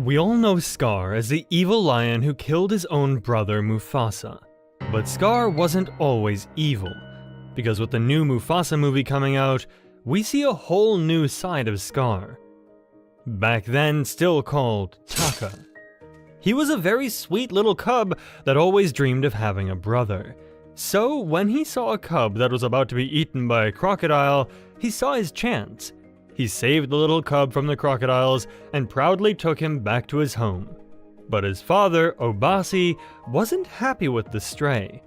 We all know Scar as the evil lion who killed his own brother Mufasa. But Scar wasn't always evil, because with the new Mufasa movie coming out, we see a whole new side of Scar. Back then still called Taka. He was a very sweet little cub that always dreamed of having a brother. So when he saw a cub that was about to be eaten by a crocodile, he saw his chance. He saved the little cub from the crocodiles and proudly took him back to his home. But his father, Obasi, wasn't happy with the stray.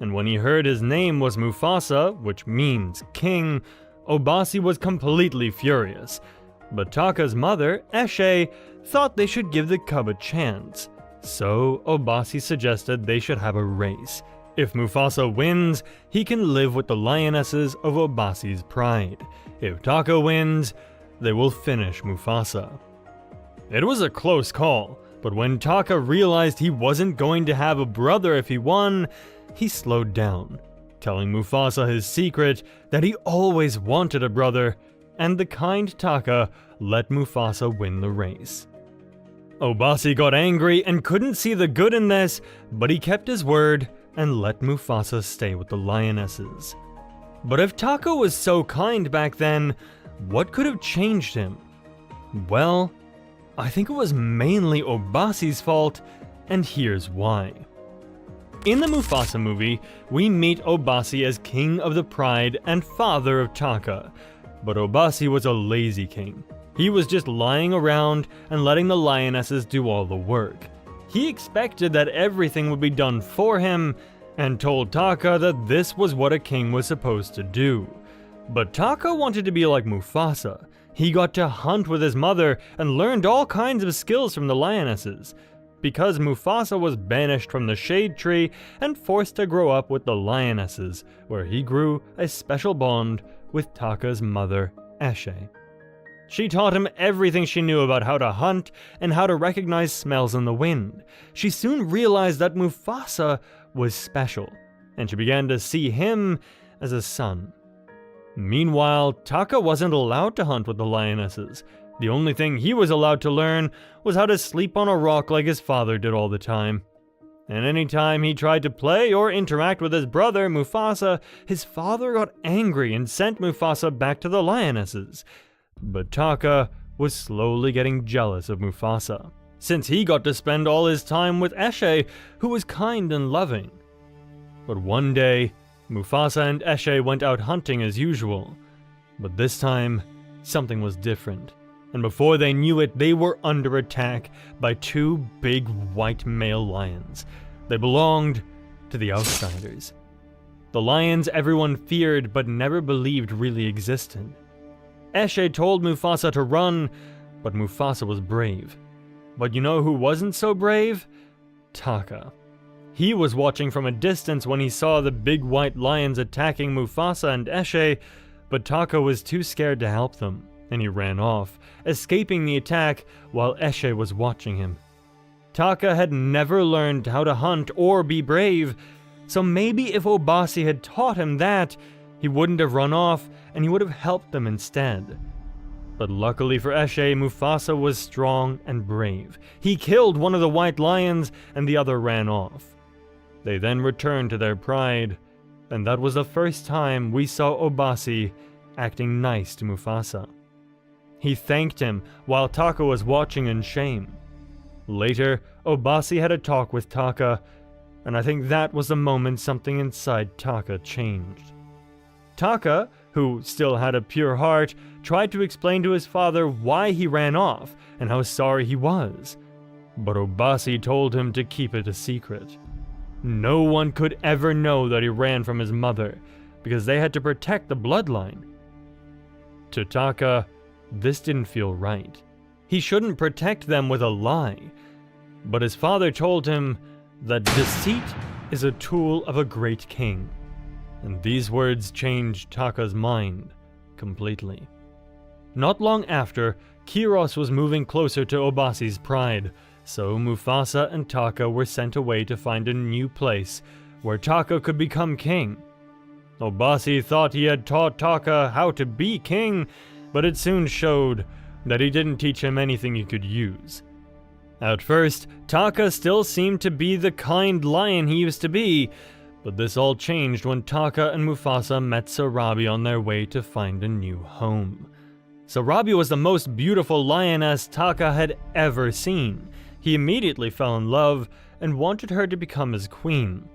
And when he heard his name was Mufasa, which means king, Obasi was completely furious. But Taka's mother, Eshe, thought they should give the cub a chance. So Obasi suggested they should have a race. If Mufasa wins, he can live with the lionesses of Obasi's pride. If Taka wins, they will finish Mufasa. It was a close call, but when Taka realized he wasn't going to have a brother if he won, he slowed down, telling Mufasa his secret that he always wanted a brother, and the kind Taka let Mufasa win the race. Obasi got angry and couldn't see the good in this, but he kept his word and let Mufasa stay with the lionesses. But if Taka was so kind back then, what could have changed him? Well, I think it was mainly Obasi's fault, and here's why. In the Mufasa movie, we meet Obasi as king of the pride and father of Taka, but Obasi was a lazy king. He was just lying around and letting the lionesses do all the work. He expected that everything would be done for him, and told Taka that this was what a king was supposed to do. But Taka wanted to be like Mufasa. He got to hunt with his mother and learned all kinds of skills from the lionesses. Because Mufasa was banished from the shade tree and forced to grow up with the lionesses, where he grew a special bond with Taka's mother, Eshe. She taught him everything she knew about how to hunt and how to recognize smells in the wind. She soon realized that Mufasa was special, and she began to see him as a son. Meanwhile, Taka wasn't allowed to hunt with the lionesses. The only thing he was allowed to learn was how to sleep on a rock like his father did all the time. And anytime he tried to play or interact with his brother, Mufasa, his father got angry and sent Mufasa back to the lionesses. But Taka was slowly getting jealous of Mufasa, since he got to spend all his time with Eshe, who was kind and loving. But one day, Mufasa and Eshe went out hunting as usual. But this time, something was different. And before they knew it, they were under attack by two big white male lions. They belonged to the outsiders. The lions everyone feared but never believed really existed. Eshe told Mufasa to run, but Mufasa was brave. But you know who wasn't so brave? Taka. He was watching from a distance when he saw the big white lions attacking Mufasa and Eshe, but Taka was too scared to help them, and he ran off, escaping the attack while Eshe was watching him. Taka had never learned how to hunt or be brave, so maybe if Obasi had taught him that, he wouldn't have run off and he would have helped them instead. But luckily for Eshe, Mufasa was strong and brave. He killed one of the white lions and the other ran off. They then returned to their pride, and that was the first time we saw Obasi acting nice to Mufasa. He thanked him while Taka was watching in shame. Later, Obasi had a talk with Taka, and I think that was the moment something inside Taka changed. Taka, who still had a pure heart, tried to explain to his father why he ran off and how sorry he was. But Obasi told him to keep it a secret. No one could ever know that he ran from his mother, because they had to protect the bloodline. To Taka, this didn't feel right. He shouldn't protect them with a lie. But his father told him that deceit is a tool of a great king. And these words changed Taka's mind completely. Not long after, Kiros was moving closer to Obasi's pride, so Mufasa and Taka were sent away to find a new place where Taka could become king. Obasi thought he had taught Taka how to be king, but it soon showed that he didn't teach him anything he could use. At first, Taka still seemed to be the kind lion he used to be, but this all changed when Taka and Mufasa met Sarabi on their way to find a new home. Sarabi was the most beautiful lioness Taka had ever seen. He immediately fell in love and wanted her to become his queen.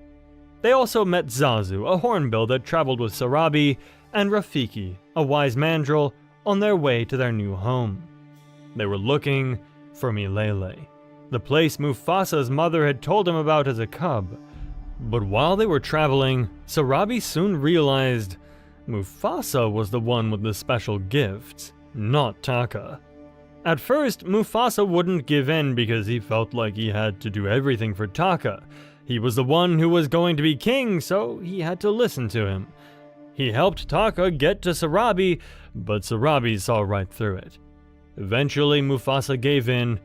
They also met Zazu, a hornbill that traveled with Sarabi, and Rafiki, a wise mandrill, on their way to their new home. They were looking for Milele, the place Mufasa's mother had told him about as a cub. But while they were traveling, Sarabi soon realized Mufasa was the one with the special gifts, not Taka. At first, Mufasa wouldn't give in because he felt like he had to do everything for Taka. He was the one who was going to be king, so he had to listen to him. He helped Taka get to Sarabi, but Sarabi saw right through it. Eventually, Mufasa gave in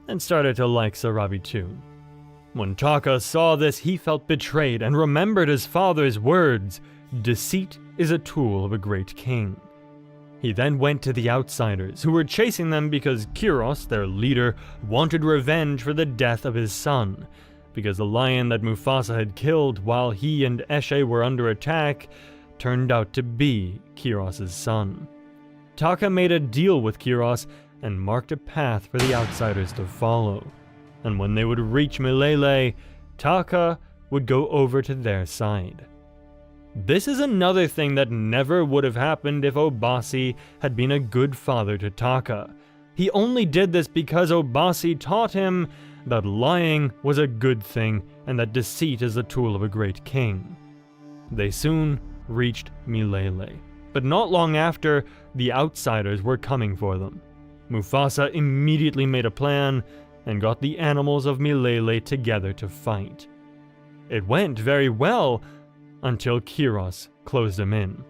and started to like Sarabi too. When Taka saw this, he felt betrayed and remembered his father's words, "Deceit is a tool of a great king." He then went to the outsiders, who were chasing them because Kiros, their leader, wanted revenge for the death of his son, because the lion that Mufasa had killed while he and Eshe were under attack turned out to be Kiros' son. Taka made a deal with Kiros and marked a path for the outsiders to follow. And when they would reach Milele, Taka would go over to their side. This is another thing that never would have happened if Obasi had been a good father to Taka. He only did this because Obasi taught him that lying was a good thing and that deceit is the tool of a great king. They soon reached Milele, but not long after, the outsiders were coming for them. Mufasa immediately made a plan and got the animals of Milele together to fight. It went very well until Kiros closed him in.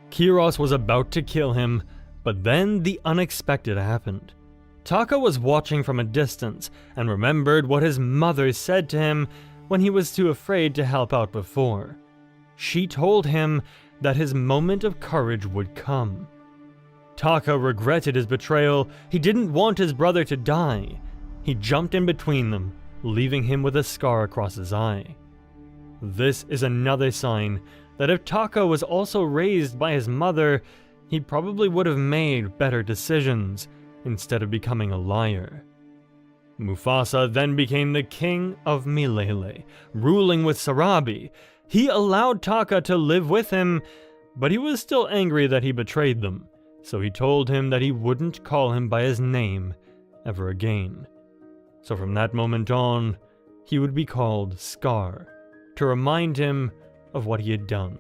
Kiros was about to kill him, but then the unexpected happened. Taka was watching from a distance and remembered what his mother said to him when he was too afraid to help out before. She told him that his moment of courage would come. Taka regretted his betrayal. He didn't want his brother to die. He jumped in between them, leaving him with a scar across his eye. This is another sign that if Taka was also raised by his mother, he probably would have made better decisions instead of becoming a liar. Mufasa then became the king of Milele, ruling with Sarabi. He allowed Taka to live with him, but he was still angry that he betrayed them, so he told him that he wouldn't call him by his name ever again. So from that moment on, he would be called Scar, to remind him of what he had done.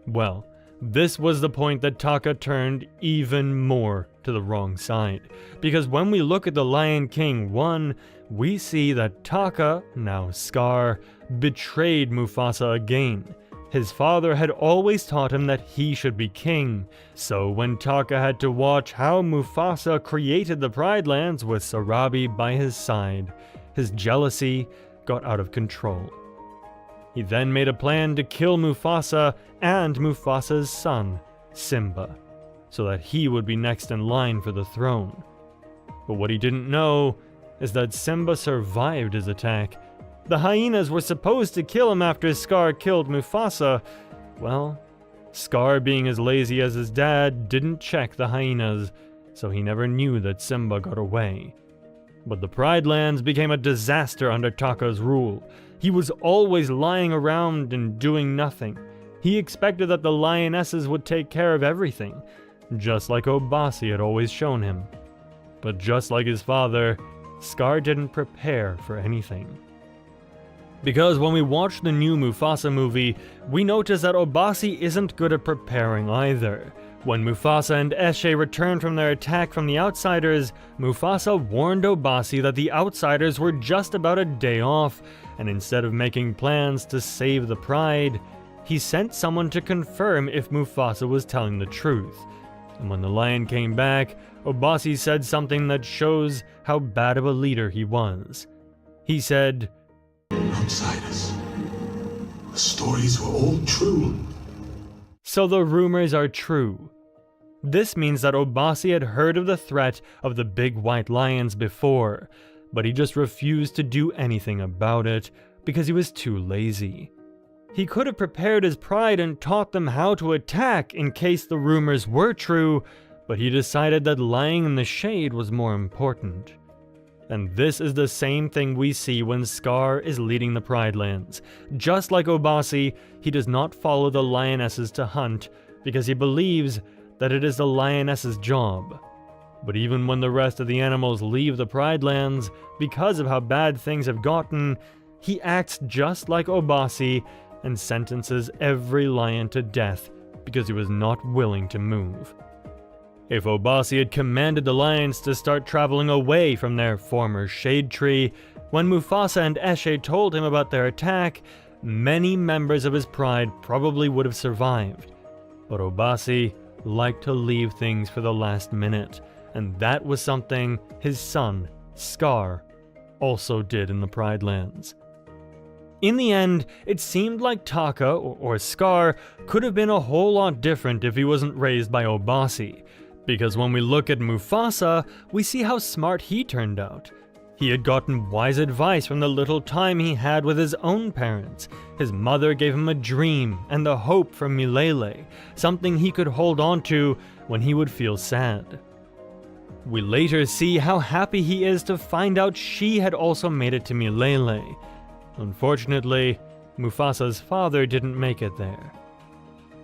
Well, this was the point that Taka turned even more to the wrong side, because when we look at the Lion King 1, we see that Taka, now Scar, betrayed Mufasa again. His father had always taught him that he should be king, so when Taka had to watch how Mufasa created the Pride Lands with Sarabi by his side, his jealousy got out of control. He then made a plan to kill Mufasa and Mufasa's son, Simba, so that he would be next in line for the throne. But what he didn't know is that Simba survived his attack. The hyenas were supposed to kill him after Scar killed Mufasa. Well, Scar, being as lazy as his dad, didn't check the hyenas, so he never knew that Simba got away. But the Pride Lands became a disaster under Taka's rule. He was always lying around and doing nothing. He expected that the lionesses would take care of everything, just like Obasi had always shown him. But just like his father, Scar didn't prepare for anything. Because when we watch the new Mufasa movie, we notice that Obasi isn't good at preparing either. When Mufasa and Eshe returned from their attack from the outsiders, Mufasa warned Obasi that the outsiders were just about a day off, and instead of making plans to save the pride, he sent someone to confirm if Mufasa was telling the truth. And when the lion came back, Obasi said something that shows how bad of a leader he was. He said, "Outsiders. The stories were all true." So the rumors are true. This means that Obasi had heard of the threat of the big white lions before, but he just refused to do anything about it because he was too lazy. He could have prepared his pride and taught them how to attack in case the rumors were true, but he decided that lying in the shade was more important. And this is the same thing we see when Scar is leading the Pride Lands. Just like Obasi, he does not follow the lionesses to hunt because he believes that it is the lioness's job. But even when the rest of the animals leave the Pride Lands, because of how bad things have gotten, he acts just like Obasi and sentences every lion to death because he was not willing to move. If Obasi had commanded the lions to start traveling away from their former shade tree, when Mufasa and Eshe told him about their attack, many members of his pride probably would have survived. But Obasi liked to leave things for the last minute, and that was something his son, Scar, also did in the Pride Lands. In the end, it seemed like Taka, or Scar, could have been a whole lot different if he wasn't raised by Obasi. Because when we look at Mufasa, we see how smart he turned out. He had gotten wise advice from the little time he had with his own parents. His mother gave him a dream and the hope from Milele, something he could hold on to when he would feel sad. We later see how happy he is to find out she had also made it to Milele. Unfortunately, Mufasa's father didn't make it there.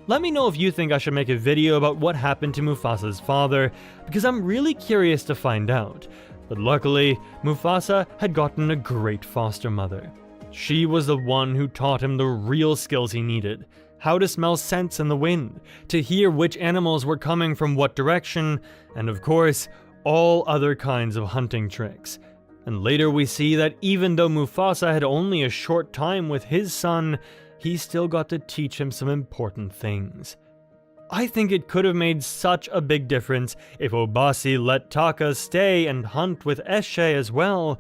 Let me know if you think I should make a video about what happened to Mufasa's father, because I'm really curious to find out. But luckily, Mufasa had gotten a great foster mother. She was the one who taught him the real skills he needed: how to smell scents in the wind, to hear which animals were coming from what direction, and of course, all other kinds of hunting tricks. And later we see that even though Mufasa had only a short time with his son, he still got to teach him some important things. I think it could have made such a big difference if Obasi let Taka stay and hunt with Eshe as well,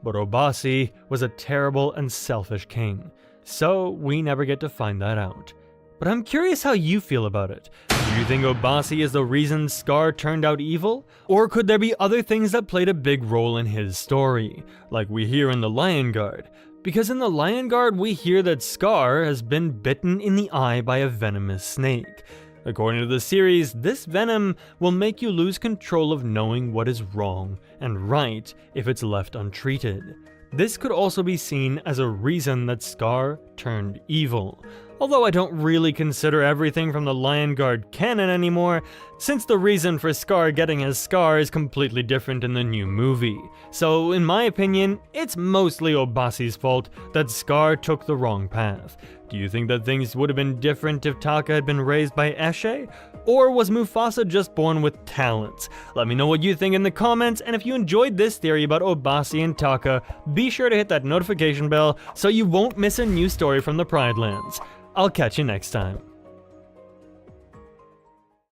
but Obasi was a terrible and selfish king, so we never get to find that out. But I'm curious how you feel about it. Do you think Obasi is the reason Scar turned out evil? Or could there be other things that played a big role in his story, like we hear in The Lion Guard? Because in The Lion Guard, we hear that Scar has been bitten in the eye by a venomous snake. According to the series, this venom will make you lose control of knowing what is wrong and right if it's left untreated. This could also be seen as a reason that Scar turned evil. Although I don't really consider everything from the Lion Guard canon anymore, since the reason for Scar getting his scar is completely different in the new movie. So in my opinion, it's mostly Obasi's fault that Scar took the wrong path. Do you think that things would have been different if Taka had been raised by Eshe? Or was Mufasa just born with talents? Let me know what you think in the comments, and if you enjoyed this theory about Obasi and Taka, be sure to hit that notification bell so you won't miss a new story from the Pride Lands. I'll catch you next time.